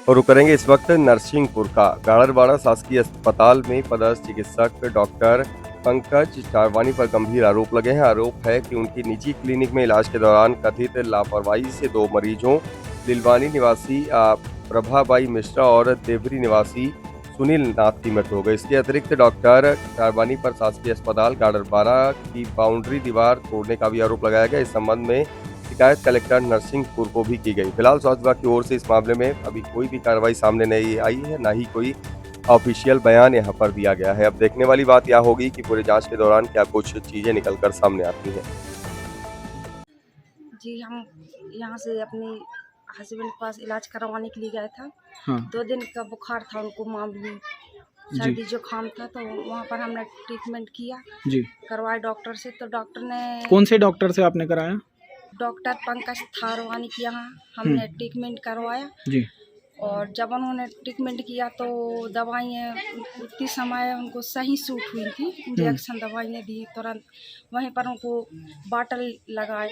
और रुक करेंगे इस वक्त नरसिंहपुर का गाड़रवाड़ा शासकीय अस्पताल में पदस्थ चिकित्सक डॉक्टर पंकज चारवानी पर गंभीर आरोप लगे हैं। आरोप है कि उनकी निजी क्लिनिक में इलाज के दौरान कथित लापरवाही से 2 मरीजों लिलवानी निवासी प्रभाबाई मिश्रा और देवरी निवासी सुनील नाथ की मृत्यु हो गई। इसके अतिरिक्त डॉक्टर चारवानी पर शासकीय अस्पताल गाड़रवाड़ा की बाउंड्री दीवार तोड़ने का भी आरोप लगाया गया। इस संबंध में शिकायत कलेक्टर नरसिंहपुर को भी की गई। फिलहाल स्वास्थ्य विभाग की ओर से इस मामले में अभी कोई भी कार्रवाई सामने नहीं आई है, ना ही कोई ऑफिशियल बयान यहाँ पर दिया गया है। अब देखने वाली बात यह होगी कि पूरी जांच के दौरान क्या कुछ चीजें निकलकर सामने आती हैं। जी, हम यहाँ से अपने हस्बैंड के पास इलाज करवाने के लिए गया था। हाँ 2 दिन का बुखार था उनको, मामूली सर्दी जुकाम था, तो वहाँ पर हमने ट्रीटमेंट किया, जी। करवाए डॉक्टर से। तो डॉक्टर ने कौन से डॉक्टर से आपने कराया? डॉक्टर पंकज थारवानी के यहाँ हमने ट्रीटमेंट करवाया। जी। और जब उन्होंने ट्रीटमेंट किया तो दवाइयाँ उतनी समय उनको सही सूट हुई थी। इंजेक्शन दवाइयाँ दी, तुरंत वहीं पर उनको बाटल लगाए।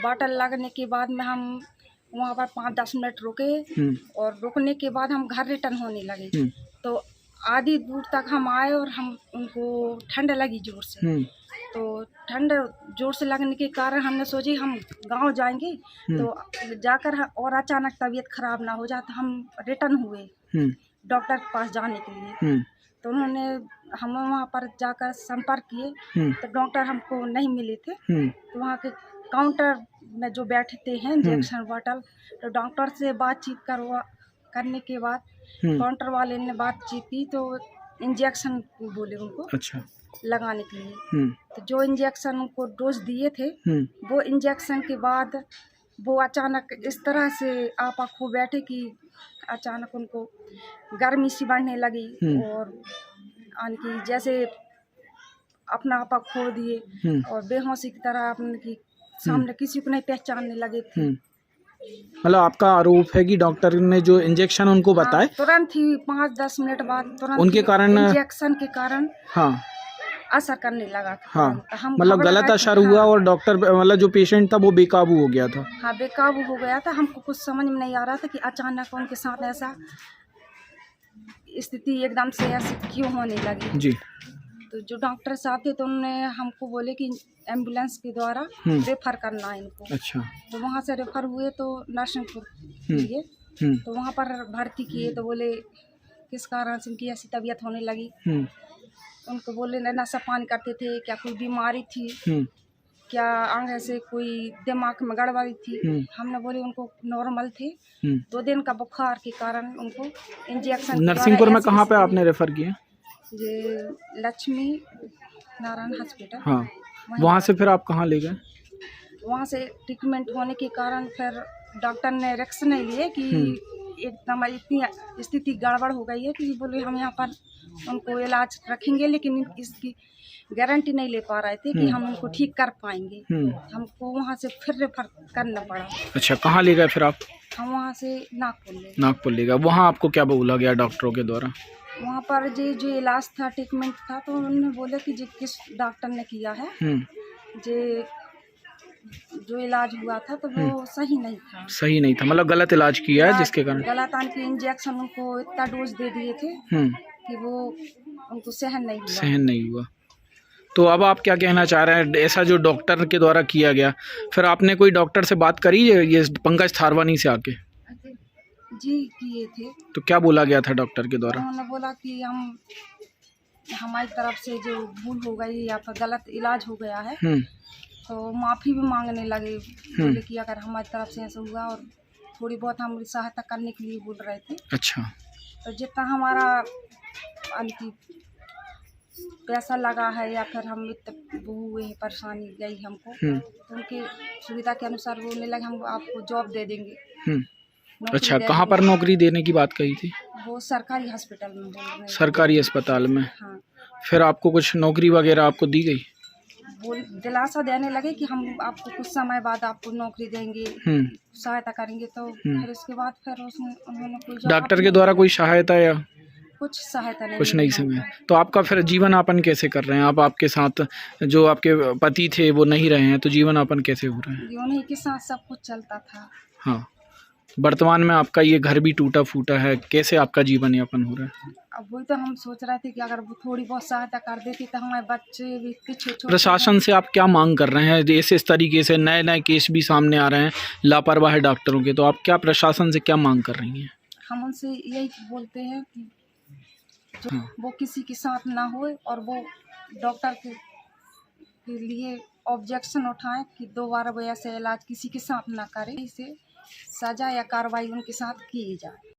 बाटल लगने के बाद में हम वहाँ पर 5-10 मिनट रुके, और रुकने के बाद हम घर रिटर्न होने लगे। तो आधी दूर तक हम आए और हम उनको ठंड लगी जोर से। तो ठंड जोर से लगने के कारण हमने सोची हम गांव जाएंगे, तो जाकर और अचानक तबीयत खराब ना हो जाए, तो हम रिटर्न हुए डॉक्टर के पास जाने के लिए। तो उन्होंने हम वहाँ पर जाकर संपर्क किए, तो डॉक्टर हमको नहीं मिले थे। तो वहाँ के काउंटर में जो बैठते हैं इंजेक्शन बॉटल, तो डॉक्टर से बातचीत करने के बाद काउंटर वाले ने बातचीत की, तो इंजेक्शन बोले उनको अच्छा। लगाने के लिए। तो जो इंजेक्शन उनको डोज दिए थे, वो इंजेक्शन के बाद वो अचानक इस तरह से आपा खो बैठे कि अचानक उनको गर्मी सी बढ़ने लगी, और कि जैसे अपना आपा खो दिए और बेहोशी की तरह अपने की सामने किसी को नहीं पहचानने लगे थे। मतलब आपका आरोप है कि डॉक्टर ने जो इंजेक्शन उनको बताए, तुरंत ही 5-10 मिनट बाद तुरंत उनके कारण इंजेक्शन के कारण हाँ असर करने लगा था। हाँ, हम मतलब गलत असर हुआ और डॉक्टर मतलब जो पेशेंट था वो बेकाबू हो गया था। हाँ, बेकाबू हो गया था। हमको कुछ समझ में नहीं आ रहा था कि अचानक उनके साथ ऐसा स्थिति एकदम से ऐसी क्यों होने लगी। जी। तो जो डॉक्टर साहब थे, तो उन्होंने हमको बोले कि एम्बुलेंस के द्वारा रेफर करना है इनको। अच्छा। तो वहाँ से रेफर हुए तो नरसिंहपुर लिए, तो वहाँ पर भर्ती किए। तो बोले किस कारण से इनकी ऐसी तबीयत होने लगी। उनको बोले नशा पान करते थे, क्या कोई बीमारी थी, क्या आगे से कोई दिमाग में गड़बड़ी थी। हमने बोले उनको नॉर्मल थे, 2 दिन का बुखार के कारण उनको इंजेक्शन। नरसिंहपुर में कहाँ पे आपने रेफर किया? ये लक्ष्मी नारायण हॉस्पिटल। हाँ, वहाँ से फिर आप कहाँ ले गए? वहाँ से ट्रीटमेंट होने के कारण फिर डॉक्टर ने रिस्क नहीं लिए कि एकदम इतनी स्थिति गड़बड़ हो गई है कि बोले हम यहाँ पर उनको इलाज रखेंगे, लेकिन इसकी गारंटी नहीं ले पा रहे थे कि हम उनको ठीक कर पाएंगे। हमको वहाँ से फिर रेफर करना पड़ा। अच्छा, कहाँ ले गए फिर आप? हम वहाँ से नागपुर ले गए। वहाँ आपको क्या बोला गया डॉक्टरों के द्वारा? वहाँ पर जो इलाज था, ट्रीटमेंट था, तो उन्होंने बोला कि किस डॉक्टर ने किया है, जो इलाज हुआ था तो वो सही नहीं था। सही नहीं था, मतलब गलत इलाज किया है, जिसके कारण गलत आन के इंजेक्शन उनको इतना डोज दे दिए थे कि वो उनको सहन नहीं हुआ। तो अब आप क्या कहना चाह रहे हैं? ऐसा जो डॉक्टर के द्वारा किया गया, फिर आपने कोई डॉक्टर से बात करी है ये पंकज थारवानी से आके? जी, किए थे। तो क्या बोला गया था डॉक्टर के द्वारा? उन्होंने बोला कि हमारी तरफ से जो भूल हो गई या फिर गलत इलाज हो गया है, तो माफ़ी भी मांगने लगे। बोले कि अगर हमारी तरफ से ऐसा हुआ, और थोड़ी बहुत हमारी सहायता करने के लिए बोल रहे थे। अच्छा। तो जितना हमारा पैसा लगा है या फिर हम वो हुए हैं, परेशानी गई हमको, तो उनकी सुविधा के अनुसार वो बोलने लगे हम आपको जॉब दे देंगे। अच्छा, कहाँ पर नौकरी देने की बात कही थी? वो सरकारी हॉस्पिटल में बोल रहे हैं। सरकारी अस्पताल में? हाँ। फिर आपको कुछ नौकरी वगैरह आपको दी गई? वो दिलासा देने लगे कि हम आपको कुछ समय बाद आपको नौकरी देंगे, सहायता करेंगे। तो फिर उसके बाद फिर उन्होंने कोई डॉक्टर के द्वारा कोई सहायता या कुछ सहायता नहीं, कुछ नहीं समय। तो आपका फिर जीवन यापन कैसे कर रहे हैं आप? आपके साथ जो आपके पति थे वो नहीं रहे हैं, तो जीवन यापन कैसे हो रहे हैं? उन्हीं के साथ सब कुछ चलता था। हाँ, वर्तमान में आपका ये घर भी टूटा फूटा है, कैसे आपका जीवन यापन हो रहा है? अब वही तो हम सोच रहे थे कि अगर वो थोड़ी बहुत सहायता कर देती तो हमारे बच्चे भी इतने छोटे प्रशासन से आप क्या मांग कर रहे हैं? इस तरीके से नए नए केस भी सामने आ रहे हैं लापरवाह डॉक्टरों के, तो आप क्या प्रशासन से क्या मांग कर रही हैं? हम उनसे यही बोलते हैं कि जो हाँ। वो किसी के साथ ना हो और वो डॉक्टर के लिए ऑब्जेक्शन उठाएं कि दोबारा वो ऐसे इलाज किसी के साथ ना करें, इसे सजा या कार्रवाई उनके साथ की जाए।